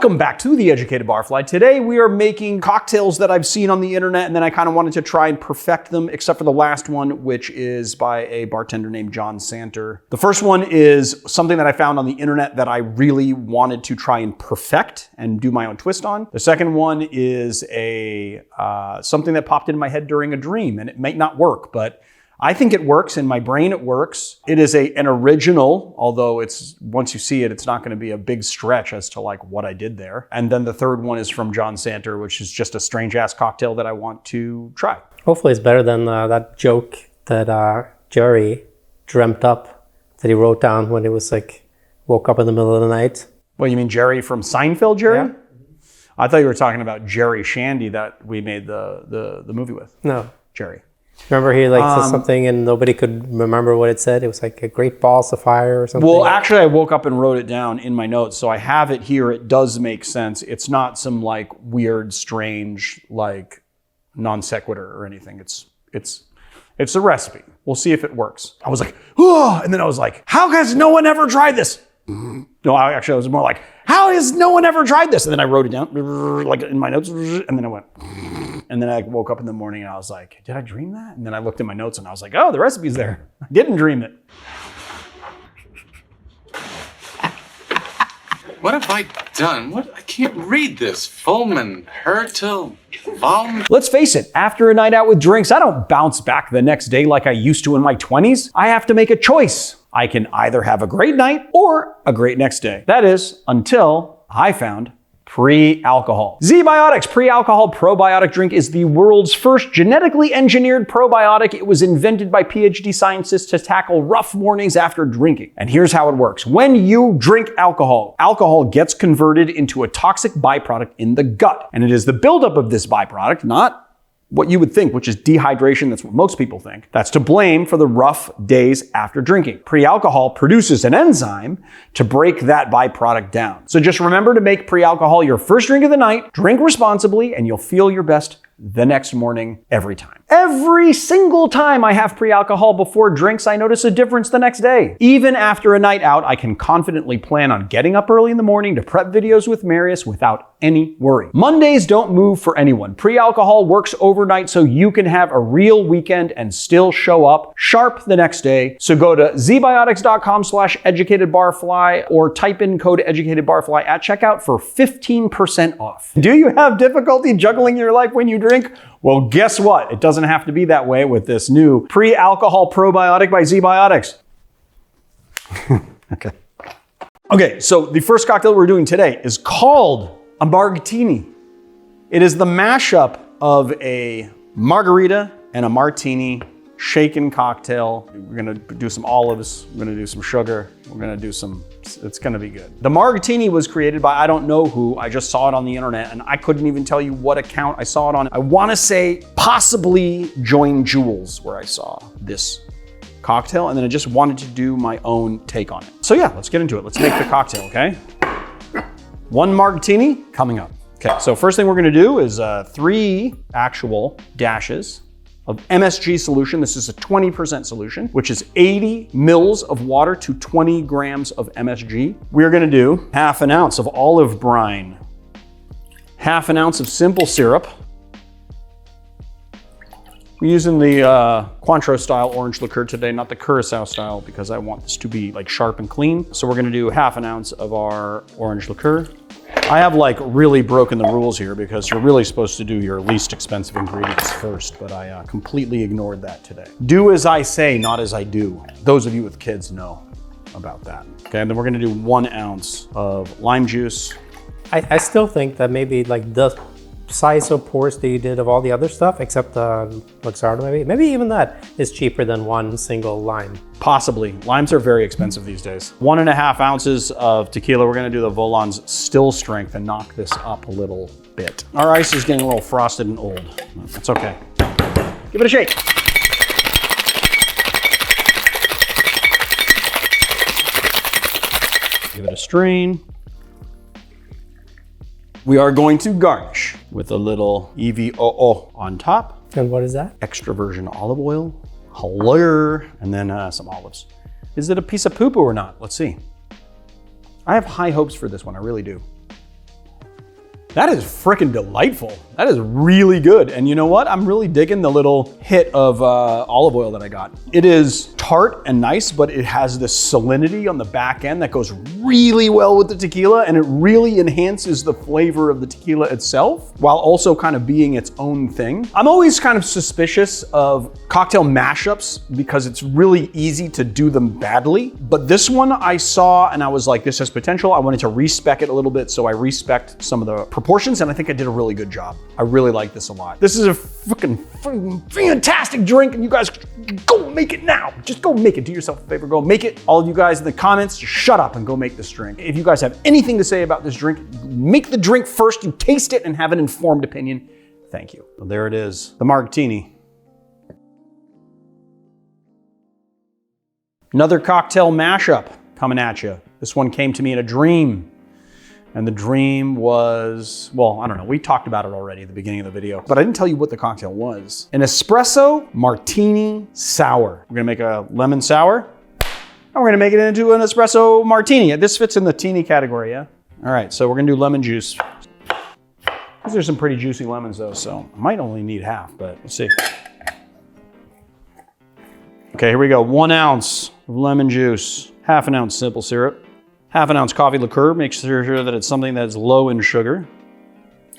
Welcome back to The Educated Barfly. Today we are making cocktails that I've seen on the internet, and then I kind of wanted to try and perfect them, except for the last one, which is by a bartender named John Santer. The first one is something that I found on the internet that I really wanted to try and perfect and do my own twist on. The second one is something that popped into my head during a dream, and it might not work, but I think it works. In my brain, it works. It is an original, although once you see it, it's not going to be a big stretch as to like what I did there. And then the third one is from John Santer, which is just a strange ass cocktail that I want to try. Hopefully it's better than that joke that Jerry dreamt up that he wrote down when he was like, woke up in the middle of the night. Well, you mean Jerry from Seinfeld, Jerry? Yeah. I thought you were talking about Jerry Shandy that we made the movie with. No. Jerry. Remember he said something and nobody could remember what it said? It was like a great balls of fire or something? Well, actually I woke up and wrote it down in my notes, so I have it here. It does make sense. It's not some like weird, strange, like non sequitur or anything. It's a recipe. We'll see if it works. I was like, oh, and then I was like, how has no one ever tried this? No, actually I was more like, how has no one ever tried this? And then I wrote it down like in my notes, and then I went, and then I woke up in the morning and I was like, did I dream that? And then I looked at my notes and I was like, oh, the recipe's there. I didn't dream it. What have I done? I can't read this. Fulman, Hertel, Valm. Let's face it, after a night out with drinks, I don't bounce back the next day like I used to in my 20s. I have to make a choice. I can either have a great night or a great next day. That is, until I found pre-alcohol. ZBiotics pre-alcohol probiotic drink is the world's first genetically engineered probiotic. It was invented by PhD scientists to tackle rough mornings after drinking. And here's how it works. When you drink alcohol, alcohol gets converted into a toxic byproduct in the gut. And it is the buildup of this byproduct, not what you would think, which is dehydration. That's what most people think. That's to blame for the rough days after drinking. Pre-alcohol produces an enzyme to break that byproduct down. So just remember to make pre-alcohol your first drink of the night, drink responsibly, and you'll feel your best the next morning every time. Every single time I have pre-alcohol before drinks, I notice a difference the next day. Even after a night out, I can confidently plan on getting up early in the morning to prep videos with Marius without any worry. Mondays don't move for anyone. Pre-alcohol works overnight so you can have a real weekend and still show up sharp the next day. So go to zbiotics.com/educatedbarfly or type in code educatedbarfly at checkout for 15% off. Do you have difficulty juggling your life when you drink? Well, guess what? It doesn't have to be that way with this new pre-alcohol probiotic by ZBiotics. Okay, so the first cocktail we're doing today is called a Margtini. It is the mashup of a margarita and a martini shaken cocktail. We're gonna do some olives, we're gonna do some sugar, we're gonna do it's gonna be good. The Margtini was created by I don't know who. I just saw it on the internet and I couldn't even tell you what account I saw it on. I wanna say possibly Join Jules, where I saw this cocktail, and then I just wanted to do my own take on it. So yeah, let's get into it. Let's make the cocktail, okay? One Margtini coming up. Okay, so first thing we're gonna do is 3 actual dashes of MSG solution. This is a 20% solution, which is 80 mils of water to 20 grams of MSG. We're gonna do half an ounce of olive brine, half an ounce of simple syrup. We're using the Cointreau style orange liqueur today, not the Curacao style, because I want this to be like sharp and clean. So we're gonna do half an ounce of our orange liqueur. I have like really broken the rules here because you're really supposed to do your least expensive ingredients first, but I completely ignored that today. Do as I say, not as I do. Those of you with kids know about that. Okay, and then we're gonna do 1 ounce of lime juice. I still think that maybe like the size of pours that you did of all the other stuff, except Luxardo maybe even that is cheaper than one single lime. Possibly. Limes are very expensive these days. 1.5 ounces of tequila. We're gonna do the Volan's still strength and knock this up a little bit. Our ice is getting a little frosted and old. That's okay. Give it a shake. Give it a strain. We are going to garnish with a little EVOO on top. And what is that? Extra virgin olive oil, hello, and then some olives. Is it a piece of poo-poo or not? Let's see. I have high hopes for this one, I really do. That is freaking delightful. That is really good. And you know what? I'm really digging the little hit of olive oil that I got. It is tart and nice, but it has this salinity on the back end that goes really well with the tequila, and it really enhances the flavor of the tequila itself while also kind of being its own thing. I'm always kind of suspicious of cocktail mashups because it's really easy to do them badly. But this one I saw and I was like, this has potential. I wanted to respec it a little bit, so I respec'd some of the proportions, and I think I did a really good job. I really like this a lot. This is a freaking fantastic drink, and you guys go make it now. Just go make it. Do yourself a favor, go make it. All of you guys in the comments, just shut up and go make this drink. If you guys have anything to say about this drink, make the drink first, you taste it and have an informed opinion. Thank you. Well, there it is, the Margtini. Another cocktail mashup coming at you. This one came to me in a dream. And the dream was, well, I don't know, we talked about it already at the beginning of the video, but I didn't tell you what the cocktail was. An espresso martini sour. We're gonna make a lemon sour, and we're gonna make it into an espresso martini. This fits in the teeny category, yeah? All right, so we're gonna do lemon juice. These are some pretty juicy lemons though, so I might only need half, but let's see. Okay, here we go. 1 ounce of lemon juice, ½ ounce simple syrup, ½ ounce coffee liqueur. Make sure that it's something that's low in sugar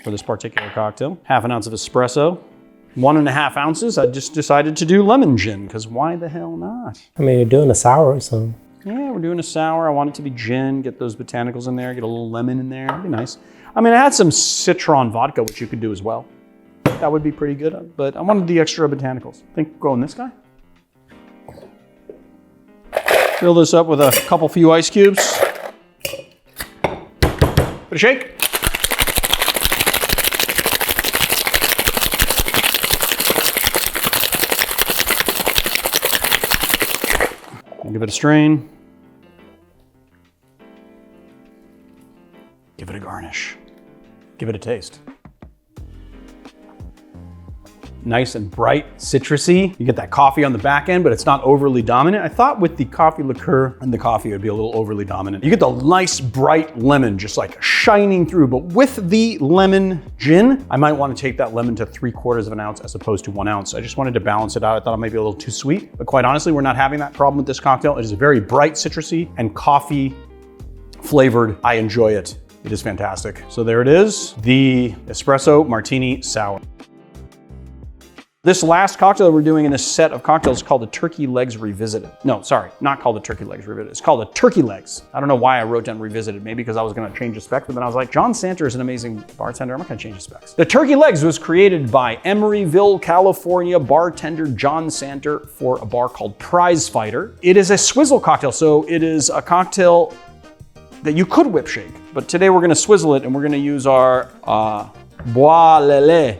for this particular cocktail. ½ ounce of espresso. 1½ ounces. I just decided to do lemon gin, because why the hell not? I mean, you're doing a sour, so. Yeah, we're doing a sour. I want it to be gin, get those botanicals in there, get a little lemon in there. It'd be nice. I mean, I had some citron vodka, which you could do as well. That would be pretty good, but I wanted the extra botanicals. I think go in this guy. Fill this up with a few ice cubes. Put a shake. Give it a strain. Give it a garnish. Give it a taste. Nice and bright, citrusy. You get that coffee on the back end, but it's not overly dominant. I thought with the coffee liqueur and the coffee, it would be a little overly dominant. You get the nice bright lemon just like shining through, but with the lemon gin, I might want to take that lemon to 3/4 of an ounce as opposed to 1 ounce. I just wanted to balance it out. I thought it might be a little too sweet, but quite honestly, we're not having that problem with this cocktail. It is very bright, citrusy, and coffee flavored. I enjoy it. It is fantastic. So there it is, the Espresso Martini Sour. This last cocktail we're doing in this set of cocktails is called the Turkey Legs Revisited. No, sorry, not called the Turkey Legs Revisited. It's called the Turkey Legs. I don't know why I wrote down Revisited, maybe because I was gonna change the specs, but then I was like, John Santer is an amazing bartender, I'm not gonna change the specs. The Turkey Legs was created by Emeryville, California bartender John Santer for a bar called Prize Fighter. It is a swizzle cocktail, so it is a cocktail that you could whip shake, but today we're gonna swizzle it and we're gonna use our Bois Lele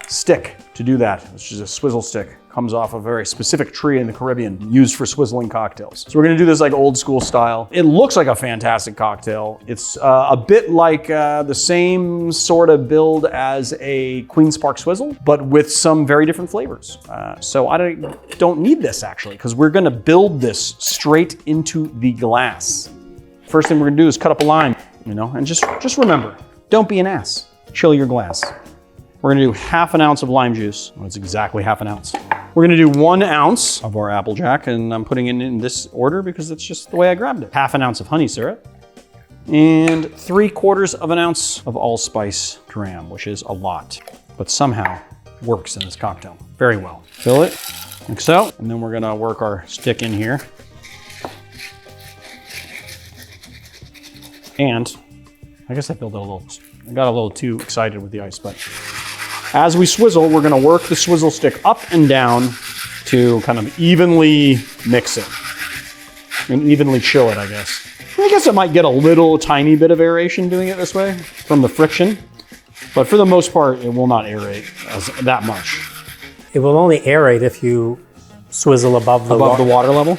stick to do that, which is a swizzle stick. Comes off a very specific tree in the Caribbean used for swizzling cocktails. So we're gonna do this like old school style. It looks like a fantastic cocktail. It's a bit like the same sort of build as a Queen's Park Swizzle, but with some very different flavors. So I don't need this actually, because we're gonna build this straight into the glass. First thing we're gonna do is cut up a lime, and just remember, don't be an ass. Chill your glass. We're gonna do ½ ounce of lime juice. Well, it's exactly ½ ounce. We're gonna do 1 ounce of our Applejack, and I'm putting it in this order because it's just the way I grabbed it. ½ ounce of honey syrup, and 3/4 ounce of Allspice Dram, which is a lot, but somehow works in this cocktail very well. Fill it like so, and then we're gonna work our stick in here. And I guess I got a little too excited with the ice, but as we swizzle, we're gonna work the swizzle stick up and down to kind of evenly mix it and evenly chill it, I guess. I guess it might get a little tiny bit of aeration doing it this way from the friction, but for the most part, it will not aerate that much. It will only aerate if you swizzle above the water level?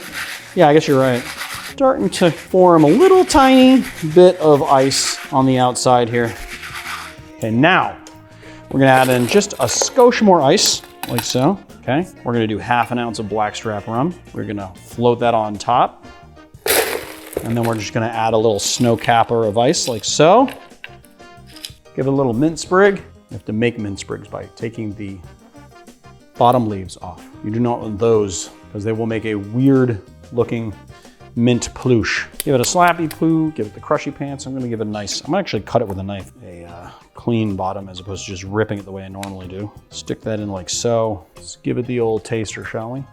Yeah, I guess you're right. Starting to form a little tiny bit of ice on the outside here. Okay, now we're gonna add in just a skosh more ice, like so, okay? We're gonna do ½ ounce of Blackstrap Rum. We're gonna float that on top. And then we're just gonna add a little snow capper of ice, like so. Give it a little mint sprig. You have to make mint sprigs by taking the bottom leaves off. You do not want those because they will make a weird looking mint plush. Give it a slappy poo, give it the crushy pants. I'm gonna give it a nice, I'm gonna actually cut it with a knife, a clean bottom as opposed to just ripping it the way I normally do. Stick that in like so. Let's give it the old taster, shall we?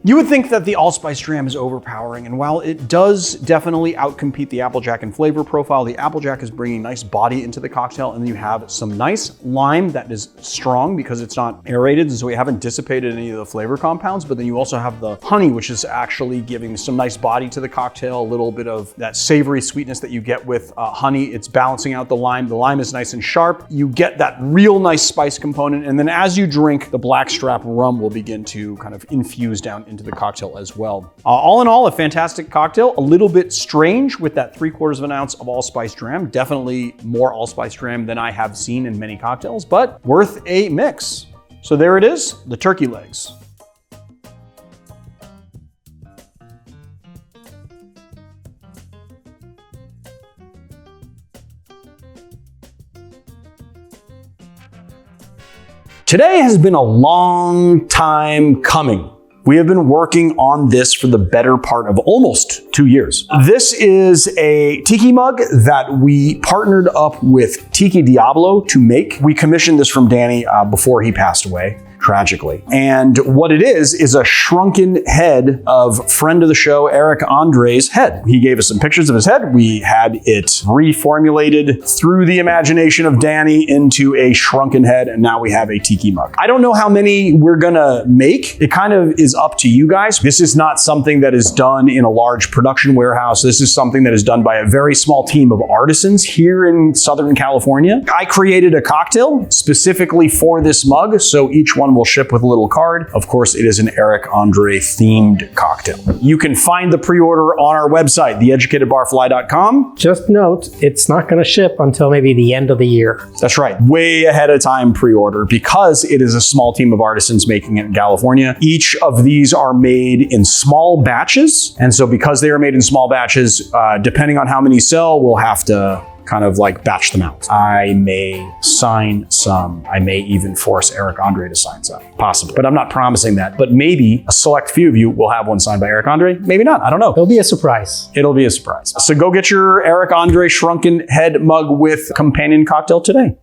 You would think that the Allspice Dram is overpowering, and while it does definitely outcompete the Applejack in flavor profile, the Applejack is bringing nice body into the cocktail, and then you have some nice lime that is strong because it's not aerated, and so we haven't dissipated any of the flavor compounds, but then you also have the honey, which is actually giving some nice body to the cocktail, a little bit of that savory sweetness that you get with honey. It's balancing out the lime. The lime is nice and sharp. You get that real nice spice component, and then as you drink, the Blackstrap Rum will begin to kind of infuse down into the cocktail as well. All in all, a fantastic cocktail. A little bit strange with that 3/4 of an ounce of Allspice Dram. Definitely more Allspice Dram than I have seen in many cocktails, but worth a mix. So there it is, the turkey legs. Today has been a long time coming. We have been working on this for the better part of almost 2 years. This is a Tiki mug that we partnered up with Tiki Diablo to make. We commissioned this from Danny before he passed away, tragically. And what it is a shrunken head of friend of the show, Eric Andre's head. He gave us some pictures of his head. We had it reformulated through the imagination of Danny into a shrunken head, and now we have a Tiki mug. I don't know how many we're gonna make. It kind of is up to you guys. This is not something that is done in a large production warehouse. This is something that is done by a very small team of artisans here in Southern California. I created a cocktail specifically for this mug, so each one will ship with a little card. Of course, it is an Eric Andre themed cocktail. You can find the pre-order on our website, theeducatedbarfly.com. Just note, it's not going to ship until maybe the end of the year. That's right, way ahead of time pre-order because it is a small team of artisans making it in California. Each of these are made in small batches. And so because they are made in small batches, depending on how many sell, we'll have to kind of like batch them out. I may sign some. I may even force Eric Andre to sign some, possibly. But I'm not promising that. But maybe a select few of you will have one signed by Eric Andre. Maybe not, I don't know. It'll be a surprise. It'll be a surprise. So go get your Eric Andre shrunken head mug with companion cocktail today.